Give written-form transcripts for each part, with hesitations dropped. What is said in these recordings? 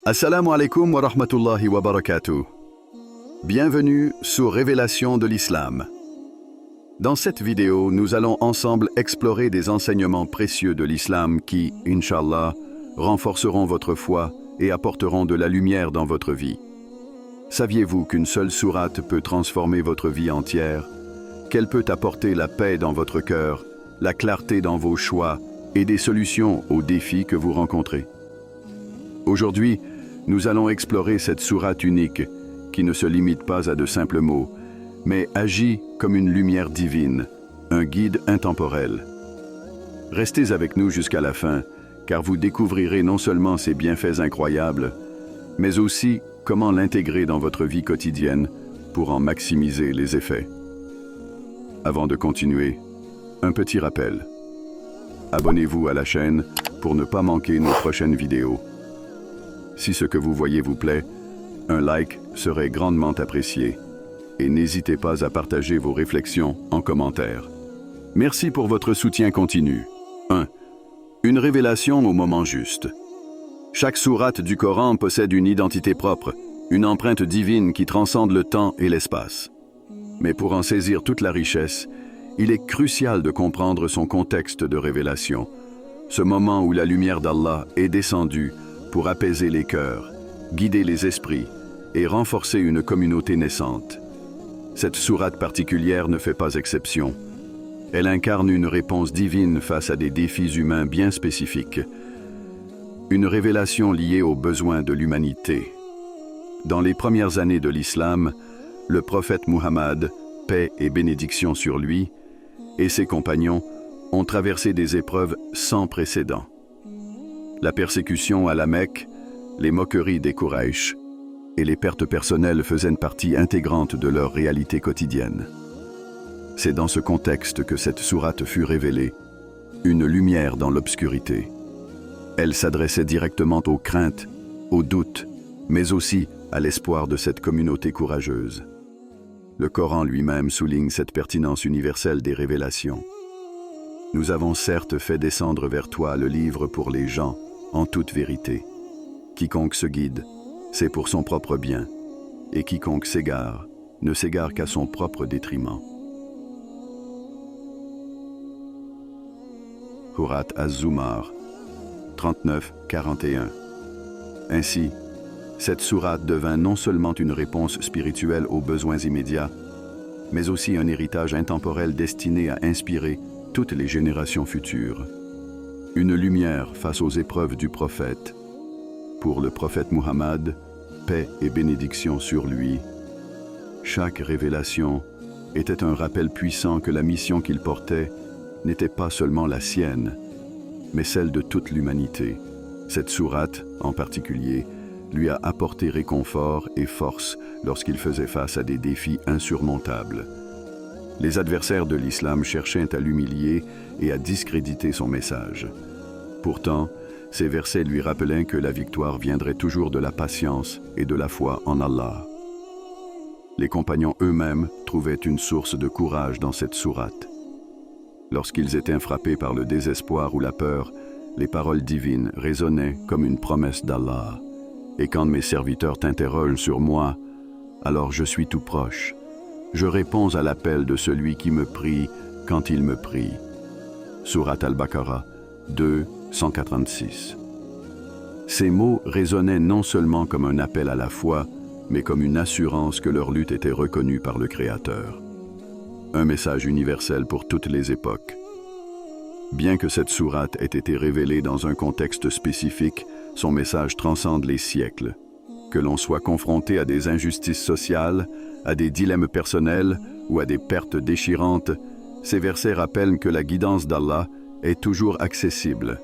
Assalamu alaikum wa rahmatullahi wa barakatuh. Bienvenue sur Révélation de l'Islam. Dans cette vidéo, nous allons ensemble explorer des enseignements précieux de l'Islam qui, Inch'Allah, renforceront votre foi et apporteront de la lumière dans votre vie. Saviez-vous qu'une seule sourate peut transformer votre vie entière, qu'elle peut apporter la paix dans votre cœur, la clarté dans vos choix et des solutions aux défis que vous rencontrez? Aujourd'hui, nous allons explorer cette sourate unique qui ne se limite pas à de simples mots, mais agit comme une lumière divine, un guide intemporel. Restez avec nous jusqu'à la fin, car vous découvrirez non seulement ses bienfaits incroyables, mais aussi comment l'intégrer dans votre vie quotidienne pour en maximiser les effets. Avant de continuer, un petit rappel. Abonnez-vous à la chaîne pour ne pas manquer nos prochaines vidéos. Si ce que vous voyez vous plaît, un like serait grandement apprécié et n'hésitez pas à partager vos réflexions en commentaire. Merci pour votre soutien continu. 1. Une révélation au moment juste. Chaque sourate du Coran possède une identité propre, une empreinte divine qui transcende le temps et l'espace. Mais pour en saisir toute la richesse, il est crucial de comprendre son contexte de révélation, ce moment où la lumière d'Allah est descendue pour apaiser les cœurs, guider les esprits et renforcer une communauté naissante. Cette sourate particulière ne fait pas exception. Elle incarne une réponse divine face à des défis humains bien spécifiques. Une révélation liée aux besoins de l'humanité. Dans les premières années de l'islam, le prophète Muhammad, paix et bénédiction sur lui, et ses compagnons ont traversé des épreuves sans précédent. La persécution à la Mecque, les moqueries des Quraysh et les pertes personnelles faisaient une partie intégrante de leur réalité quotidienne. C'est dans ce contexte que cette sourate fut révélée, une lumière dans l'obscurité. Elle s'adressait directement aux craintes, aux doutes, mais aussi à l'espoir de cette communauté courageuse. Le Coran lui-même souligne cette pertinence universelle des révélations. Nous avons certes fait descendre vers toi le livre pour les gens, en toute vérité. Quiconque se guide, c'est pour son propre bien, et quiconque s'égare, ne s'égare qu'à son propre détriment. Surat Az-Zumar 39-41. Ainsi, cette sourate devint non seulement une réponse spirituelle aux besoins immédiats, mais aussi un héritage intemporel destiné à inspirer toutes les générations futures. Une lumière face aux épreuves du prophète. Pour le prophète Muhammad, paix et bénédiction sur lui. Chaque révélation était un rappel puissant que la mission qu'il portait n'était pas seulement la sienne, mais celle de toute l'humanité. Cette sourate, en particulier, lui a apporté réconfort et force lorsqu'il faisait face à des défis insurmontables. Les adversaires de l'islam cherchaient à l'humilier et à discréditer son message. Pourtant, ces versets lui rappelaient que la victoire viendrait toujours de la patience et de la foi en Allah. Les compagnons eux-mêmes trouvaient une source de courage dans cette sourate. Lorsqu'ils étaient frappés par le désespoir ou la peur, les paroles divines résonnaient comme une promesse d'Allah. Et quand mes serviteurs t'interrogent sur moi, alors je suis tout proche. Je réponds à l'appel de celui qui me prie quand il me prie. Sourate Al-Baqarah 2, 186. Ces mots résonnaient non seulement comme un appel à la foi, mais comme une assurance que leur lutte était reconnue par le Créateur. Un message universel pour toutes les époques. Bien que cette sourate ait été révélée dans un contexte spécifique, son message transcende les siècles. Que l'on soit confronté à des injustices sociales, à des dilemmes personnels ou à des pertes déchirantes, ces versets rappellent que la guidance d'Allah est toujours accessible.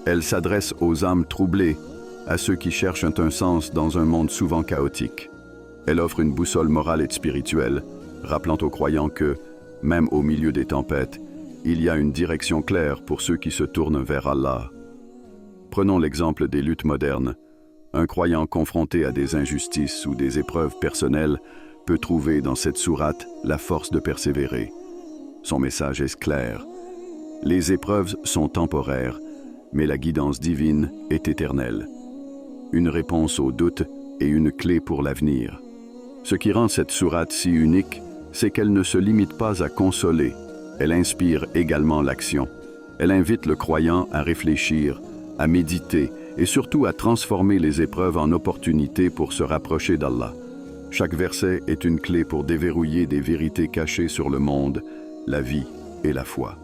Elle s'adresse aux âmes troublées, à ceux qui cherchent un sens dans un monde souvent chaotique. Elle offre une boussole morale et spirituelle, rappelant aux croyants que, même au milieu des tempêtes, il y a une direction claire pour ceux qui se tournent vers Allah. Prenons l'exemple des luttes modernes. Un croyant confronté à des injustices ou des épreuves personnelles peut trouver dans cette sourate la force de persévérer. Son message est clair. Les épreuves sont temporaires, mais la guidance divine est éternelle. une réponse aux doutes et une clé pour l'avenir. Ce qui rend cette sourate si unique, c'est qu'elle ne se limite pas à consoler, elle inspire également l'action. Elle invite le croyant à réfléchir, à méditer et surtout à transformer les épreuves en opportunités pour se rapprocher d'Allah. Chaque verset est une clé pour déverrouiller des vérités cachées sur le monde, la vie et la foi.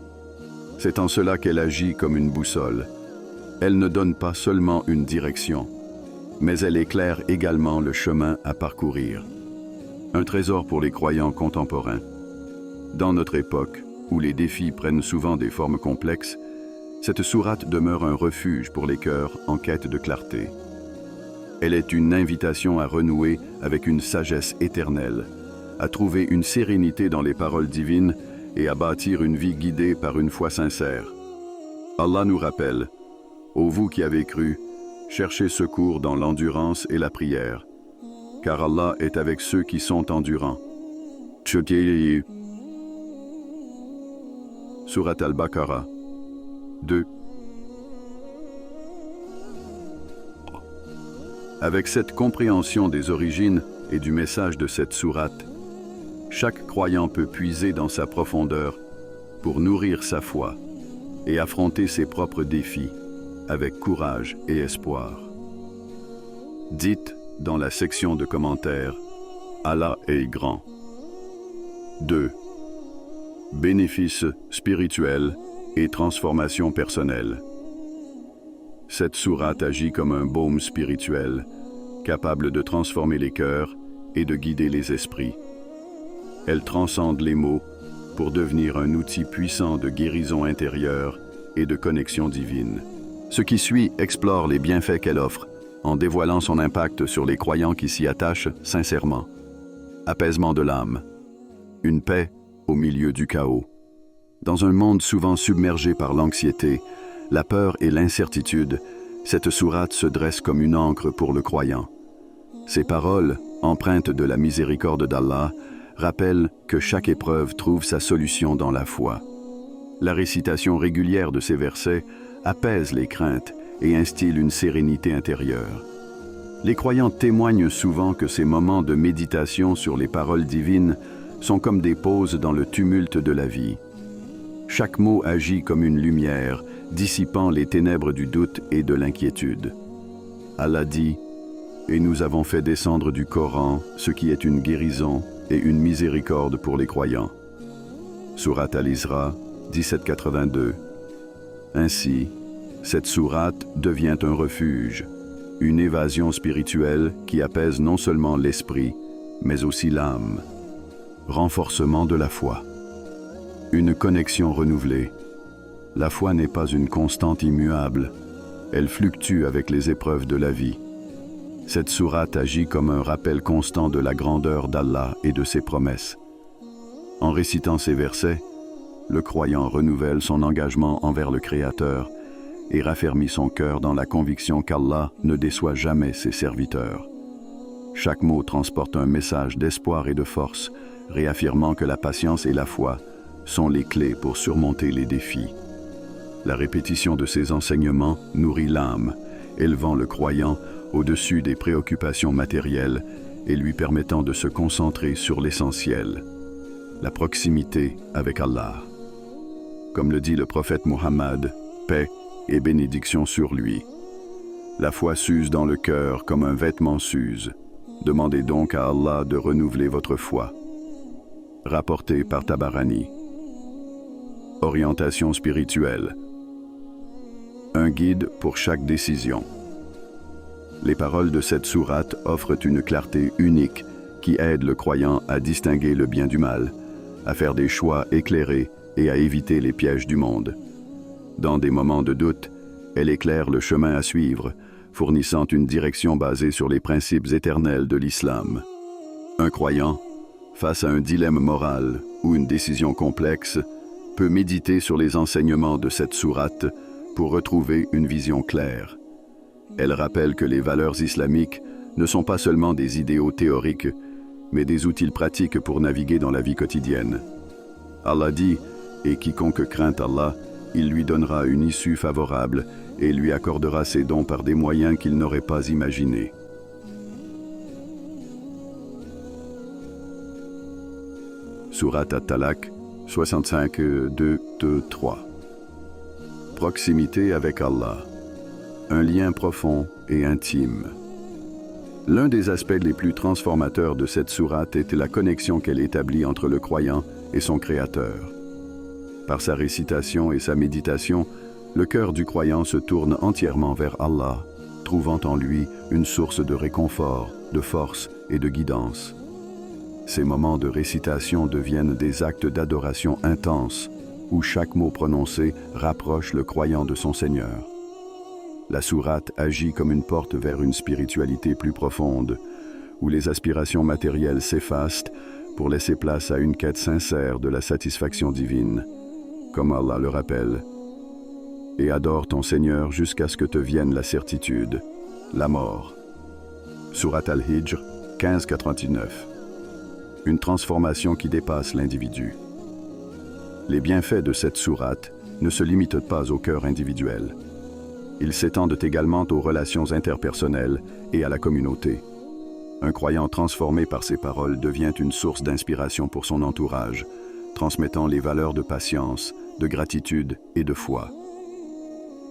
C'est en cela qu'elle agit comme une boussole. Elle ne donne pas seulement une direction, mais elle éclaire également le chemin à parcourir. Un trésor pour les croyants contemporains. Dans notre époque, où les défis prennent souvent des formes complexes, cette sourate demeure un refuge pour les cœurs en quête de clarté. Elle est une invitation à renouer avec une sagesse éternelle, à trouver une sérénité dans les paroles divines et à bâtir une vie guidée par une foi sincère. Allah nous rappelle, « Ô vous qui avez cru, cherchez secours dans l'endurance et la prière, car Allah est avec ceux qui sont endurants. » Sourate Al-Baqarah 2. Avec cette compréhension des origines et du message de cette sourate, chaque croyant peut puiser dans sa profondeur pour nourrir sa foi et affronter ses propres défis avec courage et espoir. Dites dans la section de commentaires, Allah est grand. 2. Bénéfices spirituels et transformation personnelle. Cette sourate agit comme un baume spirituel, capable de transformer les cœurs et de guider les esprits. Elle transcende les mots pour devenir un outil puissant de guérison intérieure et de connexion divine. Ce qui suit explore les bienfaits qu'elle offre, en dévoilant son impact sur les croyants qui s'y attachent sincèrement. Apaisement de l'âme. Une paix au milieu du chaos. Dans un monde souvent submergé par l'anxiété, la peur et l'incertitude, cette sourate se dresse comme une ancre pour le croyant. Ces paroles, empreintes de la miséricorde d'Allah, rappellent que chaque épreuve trouve sa solution dans la foi. La récitation régulière de ces versets apaise les craintes et instille une sérénité intérieure. Les croyants témoignent souvent que ces moments de méditation sur les paroles divines sont comme des pauses dans le tumulte de la vie. Chaque mot agit comme une lumière, dissipant les ténèbres du doute et de l'inquiétude. Allah dit, « Et nous avons fait descendre du Coran ce qui est une guérison et une miséricorde pour les croyants. » Sourate Al-Isra, 1782. Ainsi, cette sourate devient un refuge, une évasion spirituelle qui apaise non seulement l'esprit, mais aussi l'âme. Renforcement de la foi. Une connexion renouvelée. La foi n'est pas une constante immuable. Elle fluctue avec les épreuves de la vie. Cette sourate agit comme un rappel constant de la grandeur d'Allah et de ses promesses. En récitant ces versets, le croyant renouvelle son engagement envers le Créateur et raffermit son cœur dans la conviction qu'Allah ne déçoit jamais ses serviteurs. Chaque mot transporte un message d'espoir et de force, réaffirmant que la patience et la foi sont les clés pour surmonter les défis. La répétition de ces enseignements nourrit l'âme, élevant le croyant au-dessus des préoccupations matérielles et lui permettant de se concentrer sur l'essentiel, la proximité avec Allah. Comme le dit le prophète Muhammad, paix et bénédiction sur lui. La foi s'use dans le cœur comme un vêtement s'use. Demandez donc à Allah de renouveler votre foi. Rapporté par Tabarani. Orientation spirituelle. Un guide pour chaque décision. Les paroles de cette sourate offrent une clarté unique qui aide le croyant à distinguer le bien du mal, à faire des choix éclairés et à éviter les pièges du monde. Dans des moments de doute, elle éclaire le chemin à suivre, fournissant une direction basée sur les principes éternels de l'islam. Un croyant, face à un dilemme moral ou une décision complexe, peut méditer sur les enseignements de cette sourate pour retrouver une vision claire. Elle rappelle que les valeurs islamiques ne sont pas seulement des idéaux théoriques, mais des outils pratiques pour naviguer dans la vie quotidienne. Allah dit « Et quiconque craint Allah, il lui donnera une issue favorable et lui accordera ses dons par des moyens qu'il n'aurait pas imaginés. Sourate At-Talaq 65, 2, 3. Proximité avec Allah. Un lien profond et intime. L'un des aspects les plus transformateurs de cette sourate est la connexion qu'elle établit entre le croyant et son Créateur. Par sa récitation et sa méditation, le cœur du croyant se tourne entièrement vers Allah, trouvant en lui une source de réconfort, de force et de guidance. Ces moments de récitation deviennent des actes d'adoration intenses, où chaque mot prononcé rapproche le croyant de son Seigneur. La sourate agit comme une porte vers une spiritualité plus profonde, où les aspirations matérielles s'effacent pour laisser place à une quête sincère de la satisfaction divine, comme Allah le rappelle. Et adore ton Seigneur jusqu'à ce que te vienne la certitude, la mort. Sourate Al-Hijr 15-89. Une transformation qui dépasse l'individu. Les bienfaits de cette sourate ne se limitent pas au cœur individuel. Ils s'étendent également aux relations interpersonnelles et à la communauté. Un croyant transformé par ces paroles devient une source d'inspiration pour son entourage, transmettant les valeurs de patience, de gratitude et de foi.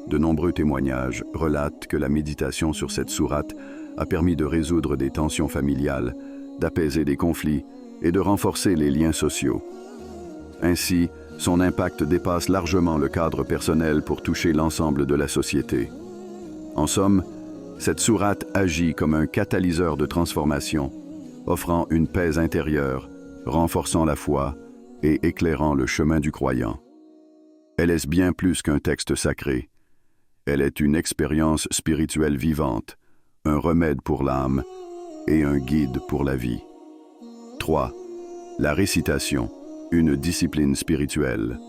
De nombreux témoignages relatent que la méditation sur cette sourate a permis de résoudre des tensions familiales, d'apaiser des conflits et de renforcer les liens sociaux. Ainsi, son impact dépasse largement le cadre personnel pour toucher l'ensemble de la société. En somme, cette sourate agit comme un catalyseur de transformation, offrant une paix intérieure, renforçant la foi et éclairant le chemin du croyant. Elle est bien plus qu'un texte sacré. Elle est une expérience spirituelle vivante, un remède pour l'âme et un guide pour la vie. 3. La récitation, une discipline spirituelle.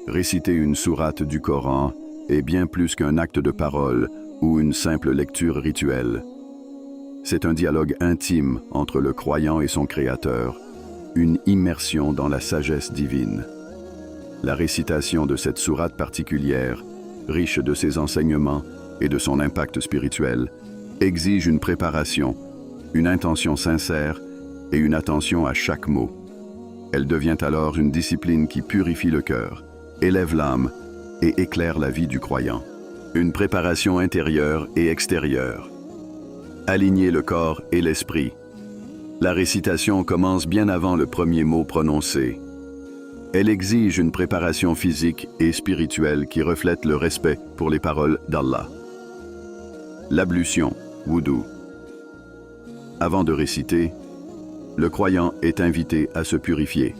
Réciter une sourate du Coran est bien plus qu'un acte de parole ou une simple lecture rituelle. C'est un dialogue intime entre le croyant et son Créateur, une immersion dans la sagesse divine. La récitation de cette sourate particulière, riche de ses enseignements et de son impact spirituel, exige une préparation, une intention sincère et une attention à chaque mot. Elle devient alors une discipline qui purifie le cœur, élève l'âme et éclaire la vie du croyant. Une préparation intérieure et extérieure. Aligner le corps et l'esprit. La récitation commence bien avant le premier mot prononcé. Elle exige une préparation physique et spirituelle qui reflète le respect pour les paroles d'Allah. L'ablution, wudu. Avant de réciter, le croyant est invité à se purifier.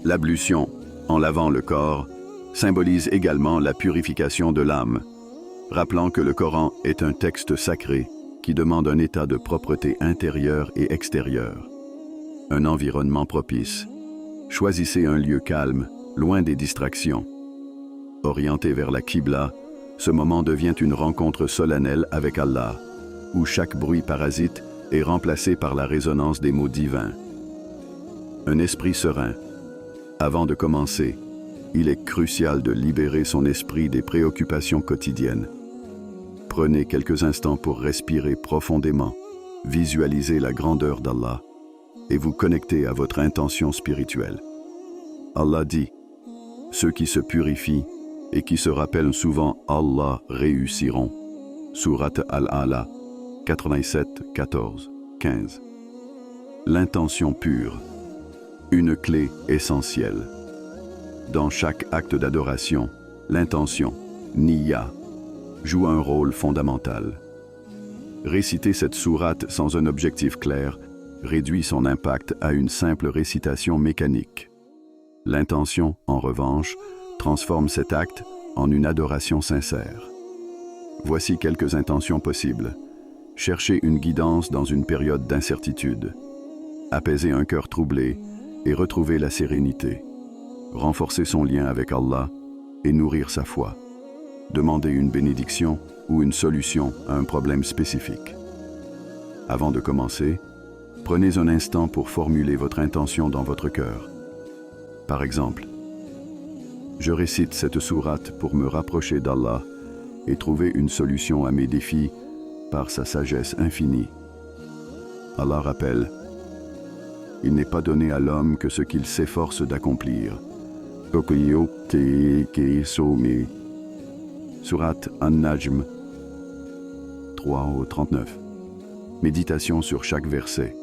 L'ablution, en lavant le corps, symbolise également la purification de l'âme, rappelant que le Coran est un texte sacré qui demande un état de propreté intérieure et extérieure. Un environnement propice. Choisissez un lieu calme, loin des distractions. Orienté vers la Qibla, ce moment devient une rencontre solennelle avec Allah, où chaque bruit parasite est remplacé par la résonance des mots divins. Un esprit serein. Avant de commencer, il est crucial de libérer son esprit des préoccupations quotidiennes. Prenez quelques instants pour respirer profondément, visualiser la grandeur d'Allah et vous connecter à votre intention spirituelle. Allah dit, « Ceux qui se purifient et qui se rappellent souvent Allah réussiront. » Sourate Al-A'la 87, 14, 15. L'intention pure, une clé essentielle. Dans chaque acte d'adoration, l'intention, niyya, joue un rôle fondamental. Réciter cette sourate sans un objectif clair réduit son impact à une simple récitation mécanique. L'intention, en revanche, transforme cet acte en une adoration sincère. Voici quelques intentions possibles. Chercher une guidance dans une période d'incertitude. Apaiser un cœur troublé et retrouver la sérénité. Renforcer son lien avec Allah et nourrir sa foi. Demander une bénédiction ou une solution à un problème spécifique. Avant de commencer, prenez un instant pour formuler votre intention dans votre cœur. Par exemple, je récite cette sourate pour me rapprocher d'Allah et trouver une solution à mes défis par sa sagesse infinie. Allah rappelle: il n'est pas donné à l'homme que ce qu'il s'efforce d'accomplir. Sourate An-Najm 3 au 39. Méditation sur chaque verset.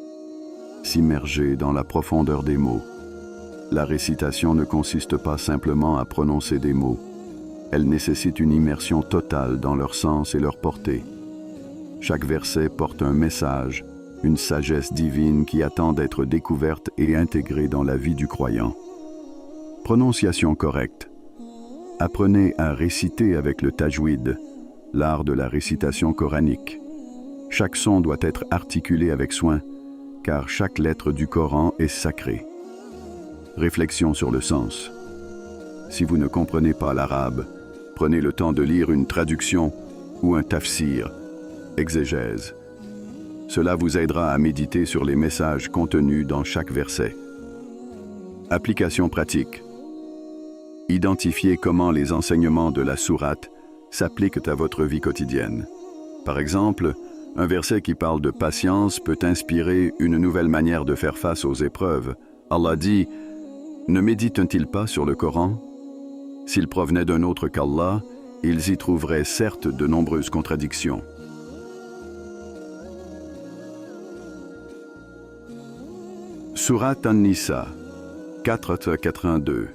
S'immerger dans la profondeur des mots. La récitation ne consiste pas simplement à prononcer des mots. Elle nécessite une immersion totale dans leur sens et leur portée. Chaque verset porte un message, une sagesse divine qui attend d'être découverte et intégrée dans la vie du croyant. Prononciation correcte. Apprenez à réciter avec le tajwid, l'art de la récitation coranique. Chaque son doit être articulé avec soin, car chaque lettre du Coran est sacrée. Réflexion sur le sens. Si vous ne comprenez pas l'arabe, prenez le temps de lire une traduction ou un tafsir, exégèse. Cela vous aidera à méditer sur les messages contenus dans chaque verset. Application pratique. Identifiez comment les enseignements de la sourate s'appliquent à votre vie quotidienne. Par exemple, un verset qui parle de patience peut inspirer une nouvelle manière de faire face aux épreuves. Allah dit: ne méditent-ils pas sur le Coran? S'ils provenaient d'un autre qu'Allah, ils y trouveraient certes de nombreuses contradictions. Sourate An-Nisa 4-82.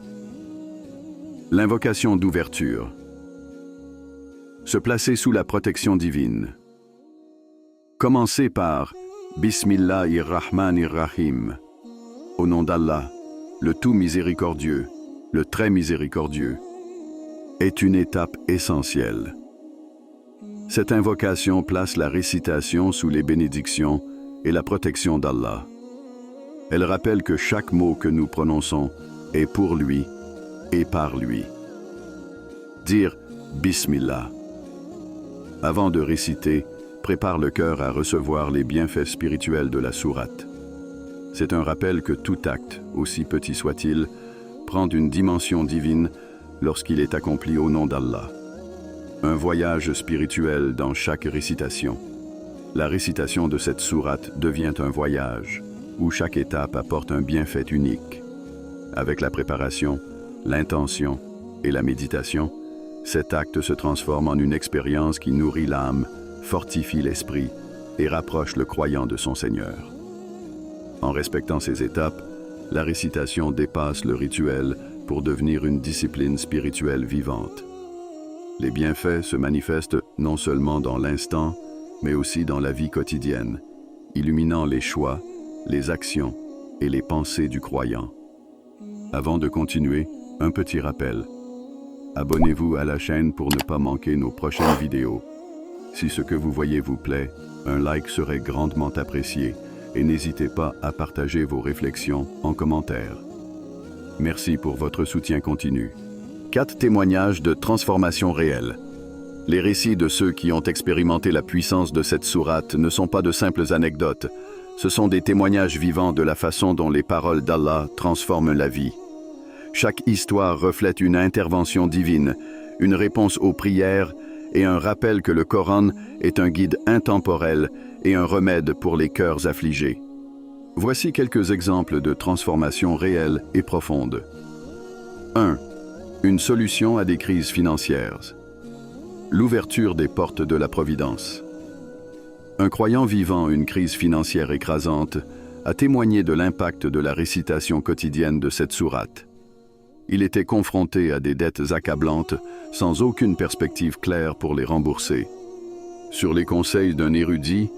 L'invocation d'ouverture. Se placer sous la protection divine. Commencez par Bismillahir-Rahmanir-Rahim. Au nom d'Allah, le tout miséricordieux, le très miséricordieux, est une étape essentielle. Cette invocation place la récitation sous les bénédictions et la protection d'Allah. Elle rappelle que chaque mot que nous prononçons est pour lui et par lui. Dire Bismillah. Avant de réciter, prépare le cœur à recevoir les bienfaits spirituels de la sourate. C'est un rappel que tout acte, aussi petit soit-il, prend une dimension divine lorsqu'il est accompli au nom d'Allah. Un voyage spirituel dans chaque récitation. La récitation de cette sourate devient un voyage, où chaque étape apporte un bienfait unique. Avec la préparation, l'intention et la méditation, cet acte se transforme en une expérience qui nourrit l'âme, fortifie l'esprit et rapproche le croyant de son Seigneur. En respectant ces étapes, la récitation dépasse le rituel pour devenir une discipline spirituelle vivante. Les bienfaits se manifestent non seulement dans l'instant, mais aussi dans la vie quotidienne, illuminant les choix, les actions et les pensées du croyant. Avant de continuer, un petit rappel. Abonnez-vous à la chaîne pour ne pas manquer nos prochaines vidéos. Si ce que vous voyez vous plaît, un like serait grandement apprécié et n'hésitez pas à partager vos réflexions en commentaire. Merci pour votre soutien continu. 4 témoignages de transformation réelle. Les récits de ceux qui ont expérimenté la puissance de cette sourate ne sont pas de simples anecdotes. Ce sont des témoignages vivants de la façon dont les paroles d'Allah transforment la vie. Chaque histoire reflète une intervention divine, une réponse aux prières et un rappel que le Coran est un guide intemporel et un remède pour les cœurs affligés. Voici quelques exemples de transformations réelles et profondes. 1. Une solution à des crises financières. L'ouverture des portes de la providence. Un croyant vivant une crise financière écrasante a témoigné de l'impact de la récitation quotidienne de cette sourate. Il était confronté à des dettes accablantes, sans aucune perspective claire pour les rembourser. Sur les conseils d'un érudit,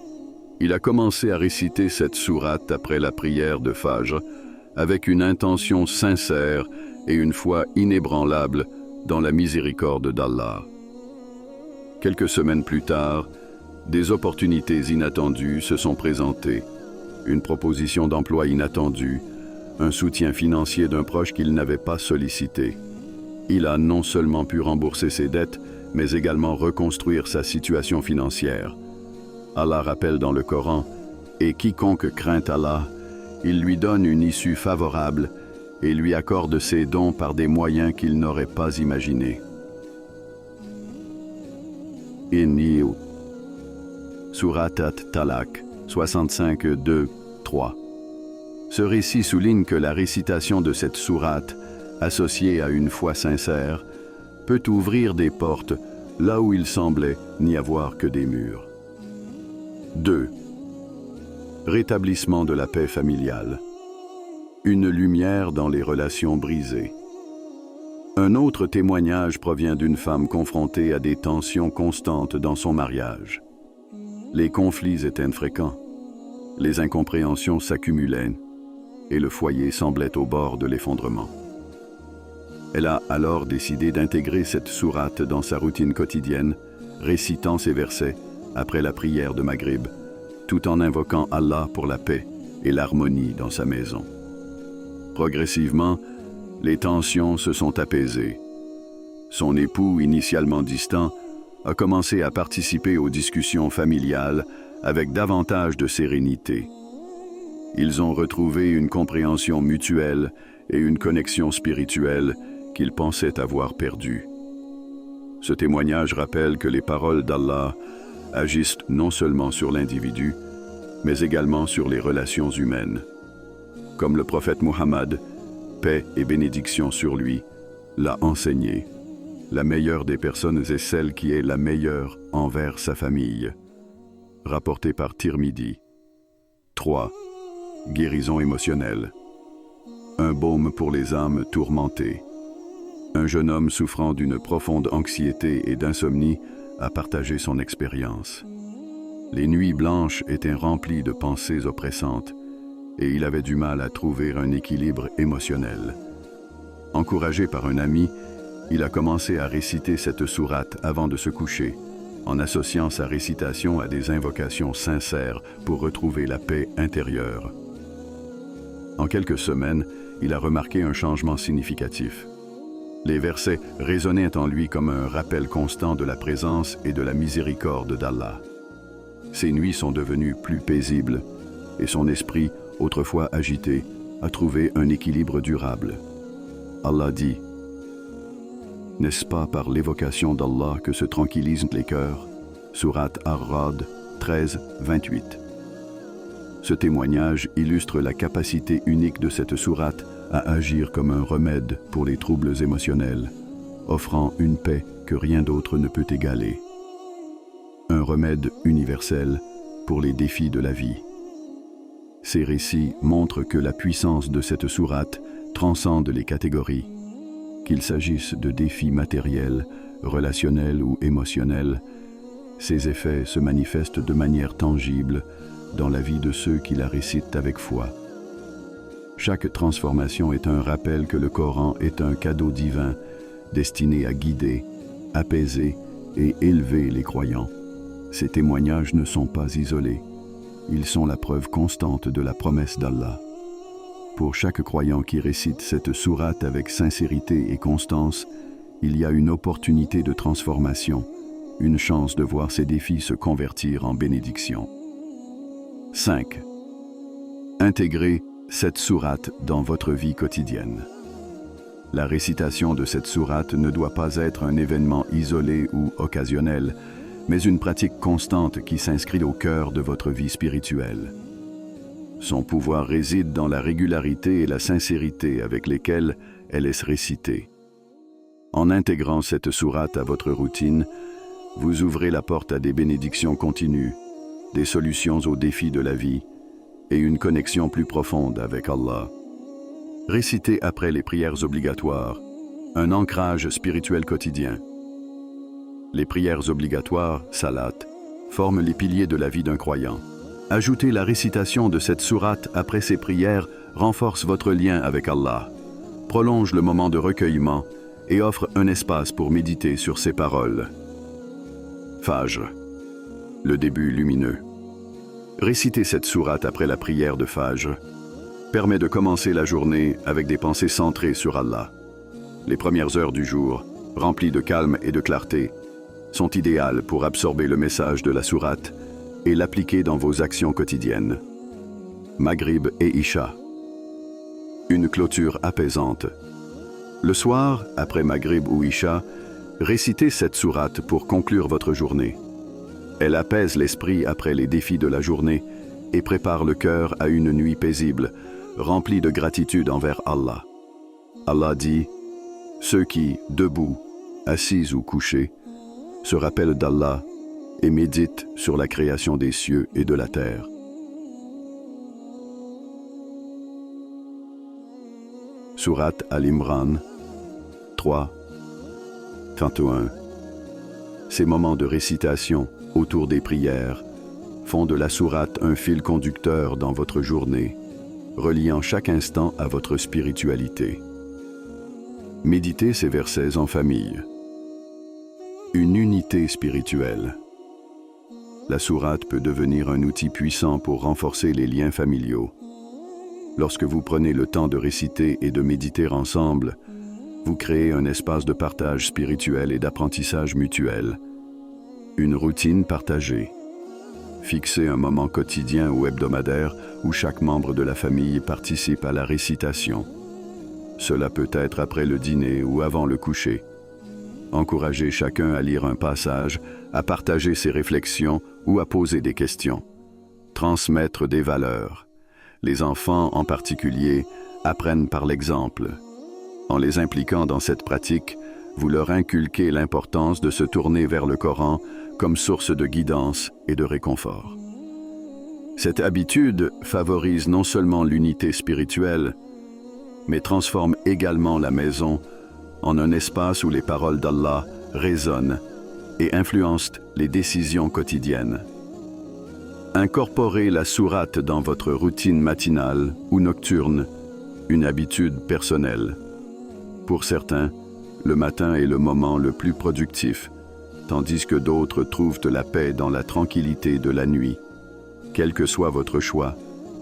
il a commencé à réciter cette sourate après la prière de Fajr, avec une intention sincère et une foi inébranlable dans la miséricorde d'Allah. Quelques semaines plus tard, des opportunités inattendues se sont présentées. Une proposition d'emploi inattendue, un soutien financier d'un proche qu'il n'avait pas sollicité. Il a non seulement pu rembourser ses dettes, mais également reconstruire sa situation financière. Allah rappelle dans le Coran, « Et quiconque craint Allah, il lui donne une issue favorable et lui accorde ses dons par des moyens qu'il n'aurait pas imaginés. » inni. Surat At-Talaq 65, 2, 3. Ce récit souligne que la récitation de cette sourate, associée à une foi sincère, peut ouvrir des portes là où il semblait n'y avoir que des murs. 2. Rétablissement de la paix familiale. Une lumière dans les relations brisées. Un autre témoignage provient d'une femme confrontée à des tensions constantes dans son mariage. Les conflits étaient fréquents, les incompréhensions s'accumulaient et le foyer semblait au bord de l'effondrement. Elle a alors décidé d'intégrer cette sourate dans sa routine quotidienne, récitant ces versets après la prière de Maghrib, tout en invoquant Allah pour la paix et l'harmonie dans sa maison. Progressivement, les tensions se sont apaisées. Son époux, initialement distant, a commencé à participer aux discussions familiales avec davantage de sérénité. Ils ont retrouvé une compréhension mutuelle et une connexion spirituelle qu'ils pensaient avoir perdue. Ce témoignage rappelle que les paroles d'Allah agissent non seulement sur l'individu, mais également sur les relations humaines. Comme le prophète Muhammad, paix et bénédiction sur lui, l'a enseigné. La meilleure des personnes est celle qui est la meilleure envers sa famille. Rapporté par Tirmidhi. 3. Guérison émotionnelle. Un baume pour les âmes tourmentées. Un jeune homme souffrant d'une profonde anxiété et d'insomnie a partagé son expérience. Les nuits blanches étaient remplies de pensées oppressantes et il avait du mal à trouver un équilibre émotionnel. Encouragé par un ami, il a commencé à réciter cette sourate avant de se coucher, en associant sa récitation à des invocations sincères pour retrouver la paix intérieure. En quelques semaines, il a remarqué un changement significatif. Les versets résonnaient en lui comme un rappel constant de la présence et de la miséricorde d'Allah. Ses nuits sont devenues plus paisibles et son esprit, autrefois agité, a trouvé un équilibre durable. Allah dit: « N'est-ce pas par l'évocation d'Allah que se tranquillisent les cœurs » Sourate Ar-Ra'd 13, 28. Ce témoignage illustre la capacité unique de cette sourate à agir comme un remède pour les troubles émotionnels, offrant une paix que rien d'autre ne peut égaler. Un remède universel pour les défis de la vie. Ces récits montrent que la puissance de cette sourate transcende les catégories. Qu'il s'agisse de défis matériels, relationnels ou émotionnels, ces effets se manifestent de manière tangible dans la vie de ceux qui la récitent avec foi. Chaque transformation est un rappel que le Coran est un cadeau divin destiné à guider, apaiser et élever les croyants. Ces témoignages ne sont pas isolés. Ils sont la preuve constante de la promesse d'Allah. Pour chaque croyant qui récite cette sourate avec sincérité et constance, il y a une opportunité de transformation, une chance de voir ses défis se convertir en bénédiction. 5. Intégrez cette sourate dans votre vie quotidienne. La récitation de cette sourate ne doit pas être un événement isolé ou occasionnel, mais une pratique constante qui s'inscrit au cœur de votre vie spirituelle. Son pouvoir réside dans la régularité et la sincérité avec lesquelles elle est récitée. En intégrant cette sourate à votre routine, vous ouvrez la porte à des bénédictions continues, des solutions aux défis de la vie et une connexion plus profonde avec Allah. Récitez après les prières obligatoires, un ancrage spirituel quotidien. Les prières obligatoires, salat, forment les piliers de la vie d'un croyant. Ajouter la récitation de cette sourate après ces prières renforce votre lien avec Allah, prolonge le moment de recueillement et offre un espace pour méditer sur ses paroles. Fajr, le début lumineux. Réciter cette sourate après la prière de Fajr permet de commencer la journée avec des pensées centrées sur Allah. Les premières heures du jour, remplies de calme et de clarté, sont idéales pour absorber le message de la sourate et l'appliquer dans vos actions quotidiennes. Maghrib et Isha. Une clôture apaisante. Le soir, après Maghrib ou Isha, Récitez cette sourate pour conclure votre journée. Elle apaise l'esprit après les défis de la journée et prépare le cœur à une nuit paisible, remplie de gratitude envers Allah. Allah dit, « Ceux qui, debout, assis ou couchés, se rappellent d'Allah et méditent sur la création des cieux et de la terre. » Sourate Al-Imran 3, 31. Ces moments de récitation autour des prières font de la sourate un fil conducteur dans votre journée, reliant chaque instant à votre spiritualité. Méditez ces versets en famille. Une unité spirituelle. La sourate peut devenir un outil puissant pour renforcer les liens familiaux. Lorsque vous prenez le temps de réciter et de méditer ensemble, vous créez un espace de partage spirituel et d'apprentissage mutuel. Une routine partagée. Fixez un moment quotidien ou hebdomadaire où chaque membre de la famille participe à la récitation. Cela peut être après le dîner ou avant le coucher. Encouragez chacun à lire un passage, à partager ses réflexions ou à poser des questions. Transmettre des valeurs. Les enfants, en particulier, apprennent par l'exemple. En les impliquant dans cette pratique, vous leur inculquez l'importance de se tourner vers le Coran comme source de guidance et de réconfort. Cette habitude favorise non seulement l'unité spirituelle, mais transforme également la maison en un espace où les paroles d'Allah résonnent et influencent les décisions quotidiennes. Incorporez la sourate dans votre routine matinale ou nocturne, une habitude personnelle. Pour certains, le matin est le moment le plus productif, tandis que d'autres trouvent de la paix dans la tranquillité de la nuit. Quel que soit votre choix,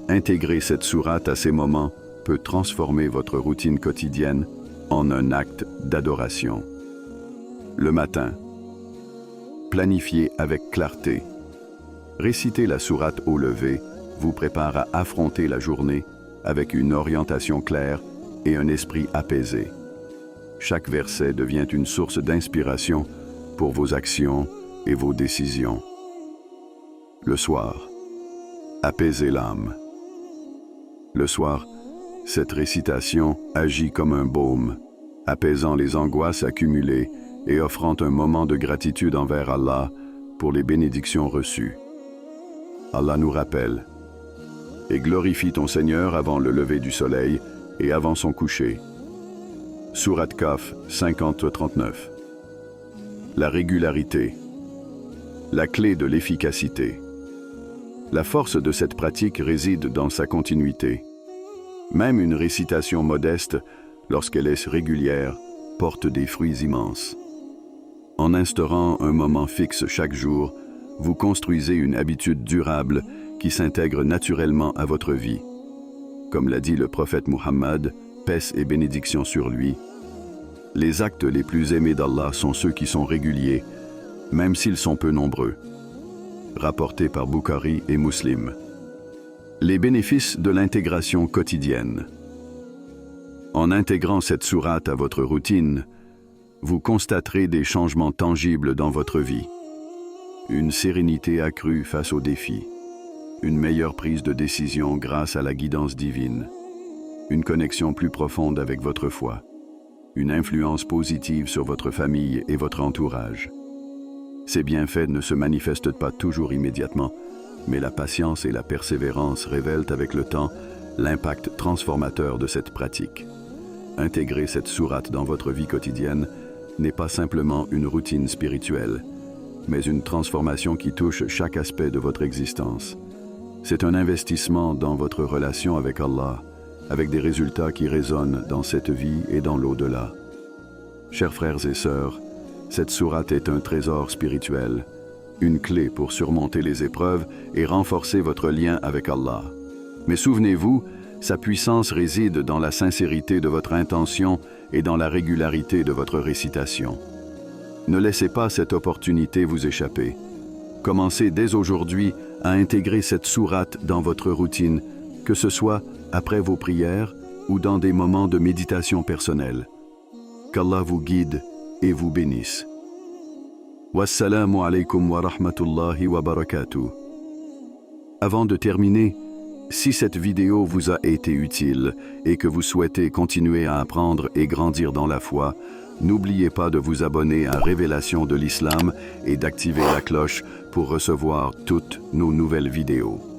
intégrer cette sourate à ces moments peut transformer votre routine quotidienne en un acte d'adoration. Le matin, planifiez avec clarté. Réciter la sourate au lever vous prépare à affronter la journée avec une orientation claire et un esprit apaisé. Chaque verset devient une source d'inspiration pour vos actions et vos décisions. Le soir, apaisez l'âme. Le soir, cette récitation agit comme un baume, apaisant les angoisses accumulées et offrant un moment de gratitude envers Allah pour les bénédictions reçues. Allah nous rappelle « Et glorifie ton Seigneur avant le lever du soleil et avant son coucher. » Sourate Kaf 50-39. La régularité. La clé de l'efficacité. La force de cette pratique réside dans sa continuité. Même une récitation modeste, lorsqu'elle est régulière, porte des fruits immenses. En instaurant un moment fixe chaque jour, vous construisez une habitude durable qui s'intègre naturellement à votre vie. Comme l'a dit le prophète Muhammad, paix et bénédiction sur lui, les actes les plus aimés d'Allah sont ceux qui sont réguliers, même s'ils sont peu nombreux. Rapporté par Bukhari et Muslim. Les bénéfices de l'intégration quotidienne. En intégrant cette sourate à votre routine, vous constaterez des changements tangibles dans votre vie. Une sérénité accrue face aux défis. Une meilleure prise de décision grâce à la guidance divine. Une connexion plus profonde avec votre foi. Une influence positive sur votre famille et votre entourage. Ces bienfaits ne se manifestent pas toujours immédiatement, mais la patience et la persévérance révèlent avec le temps l'impact transformateur de cette pratique. Intégrer cette sourate dans votre vie quotidienne n'est pas simplement une routine spirituelle, mais une transformation qui touche chaque aspect de votre existence. C'est un investissement dans votre relation avec Allah, avec des résultats qui résonnent dans cette vie et dans l'au-delà. Chers frères et sœurs, cette sourate est un trésor spirituel, une clé pour surmonter les épreuves et renforcer votre lien avec Allah. Mais souvenez-vous, sa puissance réside dans la sincérité de votre intention et dans la régularité de votre récitation. Ne laissez pas cette opportunité vous échapper. Commencez dès aujourd'hui à intégrer cette sourate dans votre routine, que ce soit après vos prières ou dans des moments de méditation personnelle. Qu'Allah vous guide et vous bénisse. Wassalamu alaikum wa rahmatullahi wa barakatuh. Avant de terminer, si cette vidéo vous a été utile et que vous souhaitez continuer à apprendre et grandir dans la foi, n'oubliez pas de vous abonner à Révélation de l'Islam et d'activer la cloche pour recevoir toutes nos nouvelles vidéos.